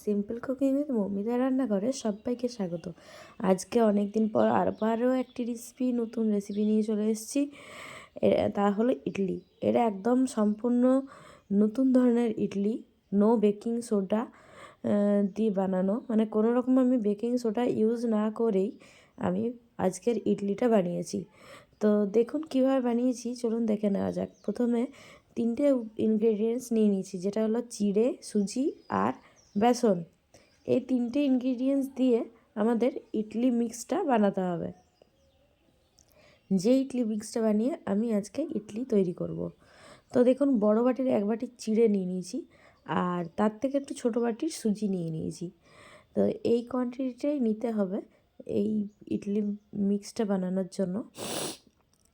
Simple cooking with Moumita রান্নাঘরে সবাইকে স্বাগত। আজকে অনেক দিন পর আবারও একটি নতুন রেসিপি নিয়ে চলে এসেছি। তা হলো ইডলি। এটা একদম সম্পূর্ণ নতুন ধরনের ইডলি, নো বেকিং সোডা দিয়ে বানানো, মানে কোনো রকম আমি বেকিং সোডা ইউজ না করেই আমি আজকের ইডলিটা বানিয়েছি। তো দেখুন কীভাবে বানিয়েছি, চলুন দেখে নেওয়া যাক। প্রথমে 3টে ইনগ্রেডিয়েন্টস নিয়ে নিয়েছি, যেটা হলো চিড়ে, সুজি আর বেসন। এই 3টে ইনগ্রেডিয়েন্টস দিয়ে আমাদের ইডলি মিক্সটা বানাতে হবে। যে ইডলি মিক্সটা বানিয়ে আমি আজকে ইডলি তৈরি করব। তো দেখুন, বড় বাটির 1 বাটি চিড়ে নিয়ে নিয়েছি, আর তার থেকে একটু ছোটো বাটির সুজি নিয়ে নিয়েছি। তো এই কোয়ান্টিটিটাই নিতে হবে এই ইডলি মিক্সটা বানানোর জন্য।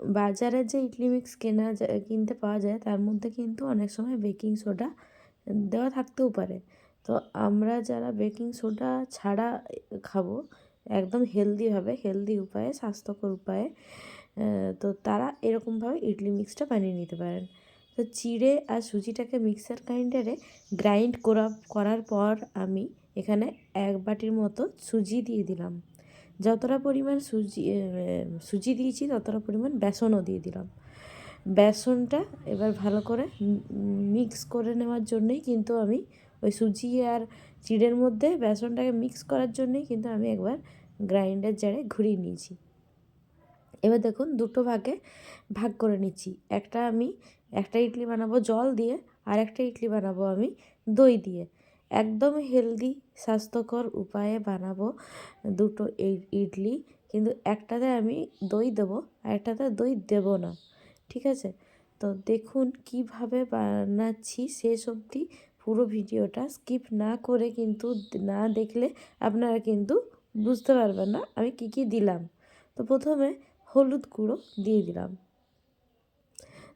বাজারে যে ইডলি মিক্স কিনতে পাওয়া যায়, তার মধ্যে কিন্তু অনেক সময় বেকিং সোডা দেওয়া থাকতেও পারে। তো আমরা যারা বেকিং সোডা ছাড়া খাবো, একদম হেলদি উপায়ে, স্বাস্থ্যকর উপায়ে, তো তারা এরকমভাবে ইডলি মিক্সটা বানিয়ে নিতে পারেন। তো চিড়ে আর সুজিটাকে মিক্সার গ্রাইন্ডারে গ্রাইন্ড করার পর আমি এখানে 1 বাটির মতো সুজি দিয়ে দিলাম। যতটা পরিমাণ সুজি দিয়েছি ততটা পরিমাণ বেসনও দিয়ে দিলাম। বেসনটা এবার ভালো করে মিক্স করে নেওয়ার জন্যই কিন্তু আমি ওই সুজি আর চিড়ের মধ্যে বেসনটাকে মিক্স করার জন্যই কিন্তু আমি একবার গ্রাইন্ডার জারে ঘুরিয়ে নিয়েছি। এবার দেখুন, দুটো ভাগে ভাগ করে নিচ্ছি। একটা ইডলি বানাবো জল দিয়ে, আর একটা ইডলি বানাবো আমি দই দিয়ে। একদম হেলদি, স্বাস্থ্যকর উপায়ে বানাবো দুটো ইডলি, কিন্তু একটাতে আমি দই দেবো আর একটাতে দই দেবো না, ঠিক আছে? তো দেখুন কিভাবে বানাচ্ছি শেষ অবধি পুরো ভিডিওটা স্কিপ না করে, কিন্তু না দেখলে আপনারা কিন্তু বুঝতে পারবেন না আমি কী দিলাম। তো প্রথমে হলুদ গুঁড়ো দিয়ে দিলাম।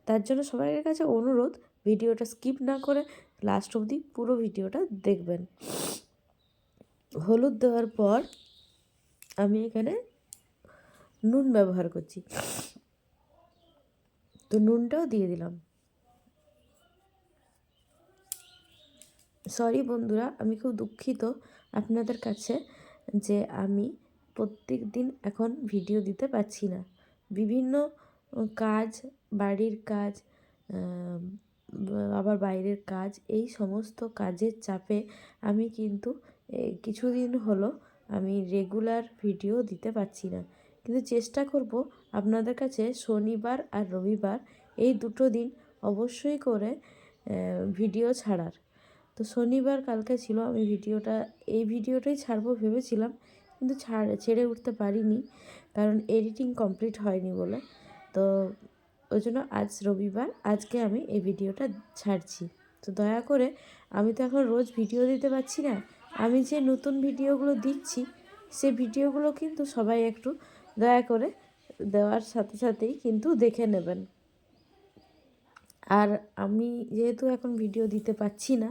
তার জন্য সবাইয়ের কাছে অনুরোধ, ভিডিওটা স্কিপ না করে লাস্ট অবধি পুরো ভিডিওটা দেখবেন। হলুদ দেওয়ার পর আমি এখানে নুন ব্যবহার করছি, তো নুনটাও দিয়ে দিলাম। সরি বন্ধুরা, আমি খুব দুঃখিত আপনাদের কাছে যে আমি প্রত্যেক দিন এখন ভিডিও দিতে পারছি না। বিভিন্ন কাজ, বাড়ির কাজ, আবার বাইরের কাজ, এই সমস্ত কাজের চাপে আমি কিন্তু কিছুদিন হলো আমি রেগুলার ভিডিও দিতে পারছি না। কিন্তু চেষ্টা করব আপনাদের কাছে শনিবার আর রবিবার এই দুটো দিন অবশ্যই করে ভিডিও ছাড়ার। তো শনিবার কালকে ছিল, আমি এই ভিডিওটাই ছাড়বো ভেবেছিলাম, কিন্তু ছেড়ে উঠতে পারিনি, কারণ এডিটিং কমপ্লিট হয়নি বলে। তো ওই জন্য আজ রবিবার, আজকে আমি এই ভিডিওটা ছাড়ছি। তো দয়া করে, আমি তো এখন রোজ ভিডিও দিতে পারছি না, আমি যে নতুন ভিডিওগুলো দিচ্ছি সে ভিডিওগুলো কিন্তু সবাই একটু দয়া করে দেওয়ার সাথে সাথেই কিন্তু দেখে নেবেন। আর আমি যেহেতু এখন ভিডিও দিতে পারছি না,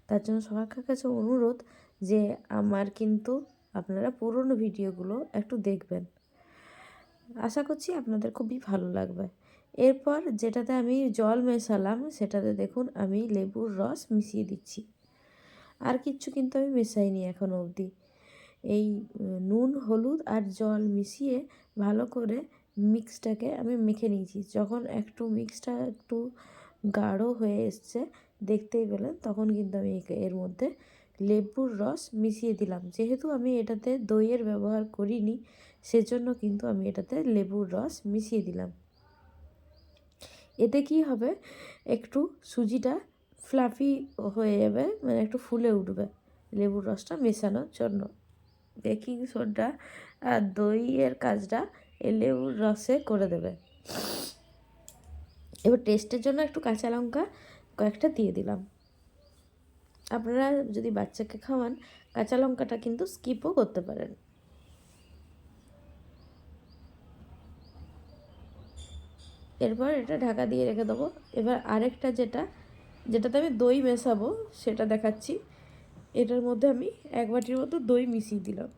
তার জন্য সবার কাছে অনুরোধ যে আমার কিন্তু আপনারা পুরনো ভিডিওগুলো একটু দেখবেন। আশা করছি আপনাদের খুবই ভালো লাগবে। এরপর যেটাতে আমি জল মেশালাম, সেটাতে দেখুন আমি লেবুর রস মিশিয়ে দিচ্ছি। আর কিচ্ছু কিন্তু আমি মেশাইনি এখনও অবধি। এই নুন, হলুদ আর জল মিশিয়ে ভালো করে মিক্সটাকে আমি মেখে নিয়েছি। যখন মিক্সটা একটু গাঢ় হয়ে এসছে, দেখতেই পেলেন, তখন কিন্তু আমি এর মধ্যে লেবুর রস মিশিয়ে দিলাম। যেহেতু আমি এটাতে দইয়ের ব্যবহার করিনি, সেজন্য কিন্তু আমি এটাতে লেবুর রস মিশিয়ে দিলাম। এতে কি হবে, একটু সুজিটা ফ্লাফি হয়ে যাবে, মানে একটু ফুলে উঠবে লেবুর রসটা মেশানোর জন্য। বেকিং সোডা আর দইয়ের কাজটা এই লেবুর রসে করে দেবে। এবার টেস্টের জন্য একটু কাঁচা লঙ্কা কয়েকটা দিয়ে দিলাম। আপনারা যদি বাচ্চাকে খাওয়ান, কাঁচা লঙ্কাটা কিন্তু স্কিপও করতে পারেন। এরপর এটা ঢাকা দিয়ে রেখে দেবো। এবার আরেকটা যেটাতে আমি দই মেশাবো সেটা দেখাচ্ছি। এটার মধ্যে আমি 1 বাটির মতো দই মিশিয়ে দিলাম।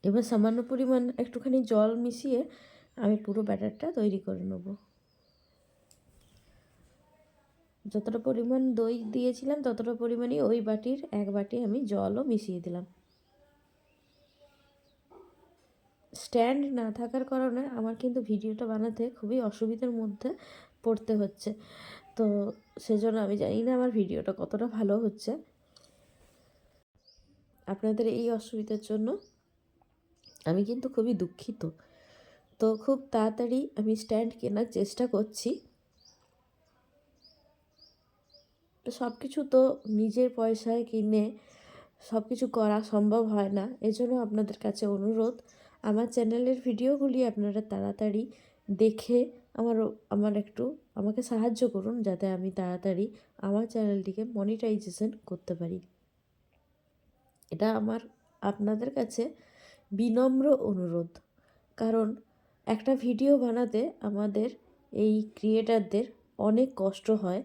এবার সামান্য পরিমাণ একটুখানি জল মিশিয়ে আমি পুরো ব্যাটারটা তৈরি করে নেব। যতটা পরিমাণ দই দিয়েছিলাম ততটা পরিমাণই ওই বাটির 1 বাটি আমি জলও মিশিয়ে দিলাম। স্ট্যান্ড না থাকার কারণে আমার কিন্তু ভিডিওটা বানাতে খুবই অসুবিধার মধ্যে পড়তে হচ্ছে, তো সেজন্য আমি জানি না আমার ভিডিওটা কতটা ভালো হচ্ছে। আপনাদের এই অসুবিধার জন্য আমি কিন্তু খুবই দুঃখিত। তো খুব তাড়াতাড়ি আমি স্ট্যান্ড কেনার চেষ্টা করছি। তো সব কিছু তো নিজের পয়সায় কিনে সব কিছু করা সম্ভব হয় না, এজন্য আপনাদের কাছে অনুরোধ, আমার চ্যানেলের ভিডিওগুলি আপনারা তাড়াতাড়ি দেখে আমার একটু আমাকে সাহায্য করুন, যাতে আমি তাড়াতাড়ি আমার চ্যানেলটিকে মনিটাইজেশন করতে পারি। এটা আমার আপনাদের কাছে বিনম্র অনুরোধ, কারণ একটা ভিডিও বানাতে আমাদের এই ক্রিয়েটারদের অনেক কষ্ট হয়।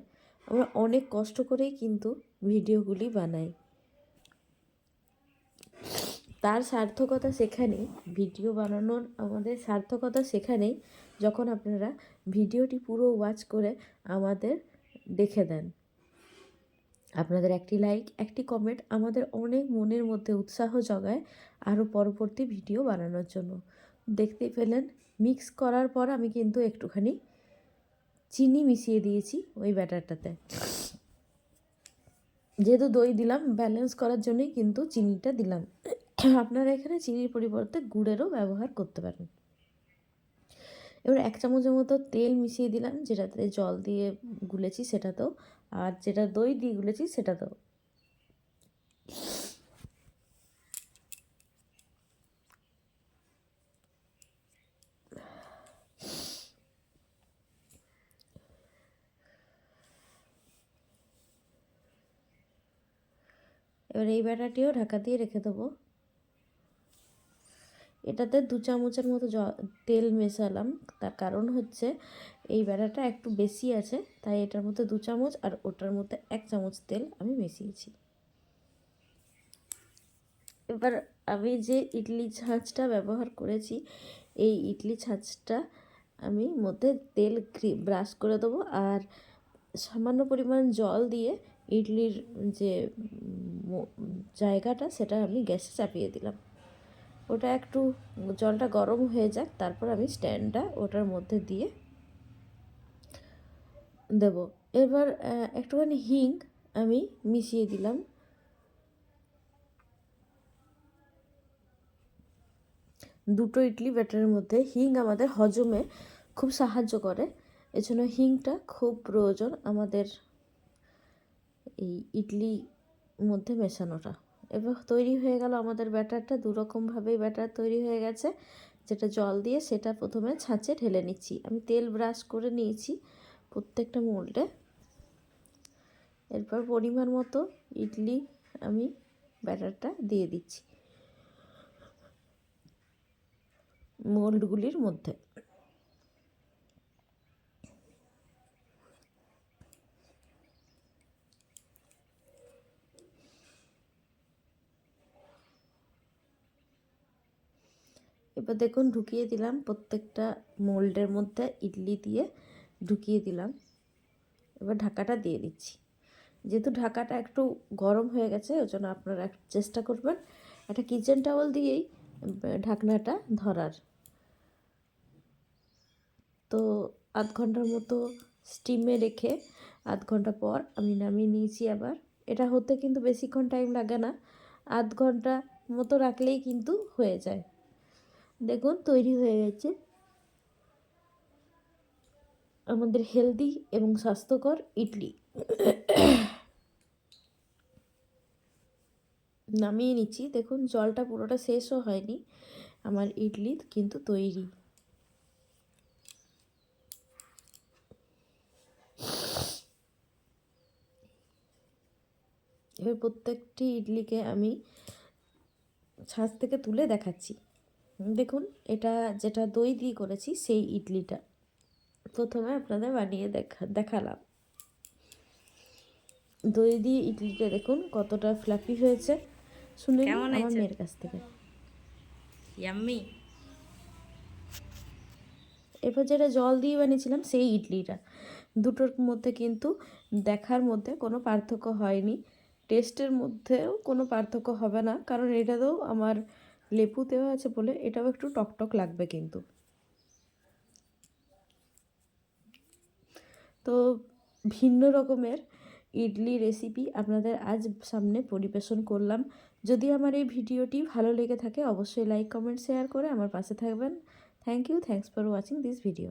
আমরা অনেক কষ্ট করেই কিন্তু ভিডিওগুলি বানাই। তার সার্থকতা সেখানেই, ভিডিও বানানোর আমাদের সার্থকতা সেখানেই যখন আপনারা ভিডিওটি পুরো ওয়াচ করে আমাদের দেখে দেন। আপনাদের একটি লাইক, একটি কমেন্ট আমাদের অনেক মনের মধ্যে উৎসাহ জগায় আরও পরবর্তী ভিডিও বানানোর জন্য। দেখতেই পেলেন, মিক্স করার পর আমি কিন্তু একটুখানি চিনি মিশিয়ে দিয়েছি ওই ব্যাটারটাতে। যেহেতু দই দিলাম, ব্যালেন্স করার জন্যই কিন্তু চিনিটা দিলাম। আপনারা এখানে চিনির পরিবর্তে গুড়েরও ব্যবহার করতে পারেন। এবার 1 চামচের মতো তেল মিশিয়ে দিলাম, যেটাতে জল দিয়ে গুলেছি সেটাতেও, আর যেটা দই দিয়ে গুলেছি সেটাতেও। এবার এই ব্যাটারটিও ঢাকা দিয়ে রেখে দেবো। এটাতে 2 চামচের মতো তেল মেশালাম, তার কারণ হচ্ছে এই ব্যাটারটা একটু বেশি আছে, তাই এটার মধ্যে 2 চামচ আর ওটার মধ্যে 1 চামচ তেল আমি মিশিয়েছি। এবার আমি যে ইডলি ছাঁচটা ব্যবহার করেছি, এই ইডলি ছাঁচটা আমি মধ্যে তেল ব্রাশ করে দেবো, আর সামান্য পরিমাণ জল দিয়ে ইডলির যে জায়গাটা সেটা আমি গ্যাসে চাপিয়ে দিলাম। ওটা একটু জলটা গরম হয়ে যাক, তারপর আমি স্ট্যান্ডটা ওটার মধ্যে দিয়ে দেব। এবার একটুখানি হিং আমি মিশিয়ে দিলাম। দুটো ইডলি ব্যাটারের মধ্যে হিং আমাদের হজমে খুব সাহায্য করে, এজন্য হিংটা খুব প্রয়োজন আমাদের এই ইডলির মধ্যে মেশানোটা। এবার তৈরি হয়ে গেল আমাদের ব্যাটারটা। দুরকমভাবেই ব্যাটার তৈরি হয়ে গেছে। যেটা জল দিয়ে সেটা প্রথমে ছাঁচে ঢেলে নিচ্ছি। আমি তেল ব্রাশ করে নিয়েছি প্রত্যেকটা মোল্ডে। এরপর পরিমাণ মতো ইডলি আমি ব্যাটারটা দিয়ে দিচ্ছি মোল্ডগুলির মধ্যে। এবার দেখুন ঢুকিয়ে দিলাম, প্রত্যেকটা মোল্ডের মধ্যে ইডলি দিয়ে ঢুকিয়ে দিলাম। এবার ঢাকাটা দিয়ে দিচ্ছি। যেহেতু ঢাকাটা একটু গরম হয়ে গেছে, ওই জন্য আপনারা চেষ্টা করবেন একটা কিচেন টাওয়েল দিয়েই ঢাকনাটা ধরার। তো আধ ঘন্টার মতো স্টিমে রেখে আধ ঘন্টা পর আমি নামিয়ে নিয়েছি। আবার এটা হতে কিন্তু বেশিক্ষণ টাইম লাগে না, আধ ঘন্টা মতো রাখলেই কিন্তু হয়ে যায়। দেখুন তৈরি হয়ে গেছে আমাদের হেলদি এবং স্বাস্থ্যকর ইডলি। নামিয়ে নিচ্ছি। দেখুন জলটা পুরোটা শেষও হয়নি, আমার ইডলি কিন্তু তৈরি। এবার প্রত্যেকটি ইডলিকে আমি ছাঁচ থেকে তুলে দেখাচ্ছি। দেখুন এটা যেটা দই দিয়ে করেছি সেই ইডলিটা প্রথমে আপনাদের বানিয়ে দেখালাম। দই দিয়ে ইডলিটা দেখুন কতটা ফ্লাফি হয়েছে, শুনে আমার কেমন হয়েছে? মেয়ের কাছ থেকে। ইয়াম্মি। এরপর যেটা জল দিয়ে বানিয়েছিলাম সেই ইডলিটা, দুটোর মধ্যে কিন্তু দেখার মধ্যে কোনো পার্থক্য হয়নি, টেস্টের মধ্যেও কোনো পার্থক্য হবে না, কারণ এটাতেও আমার লেবু দেওয়া আছে বলে এটাও একটু টকটক লাগবে কিন্তু। তো ভিন্ন রকমের ইডলি রেসিপি আপনাদের আজ সামনে পরিবেশন করলাম। যদি আমার এই ভিডিওটি ভালো লেগে থাকে অবশ্যই লাইক কমেন্ট শেয়ার করে আমার পাশে থাকবেন। Thank you, thanks for watching this video.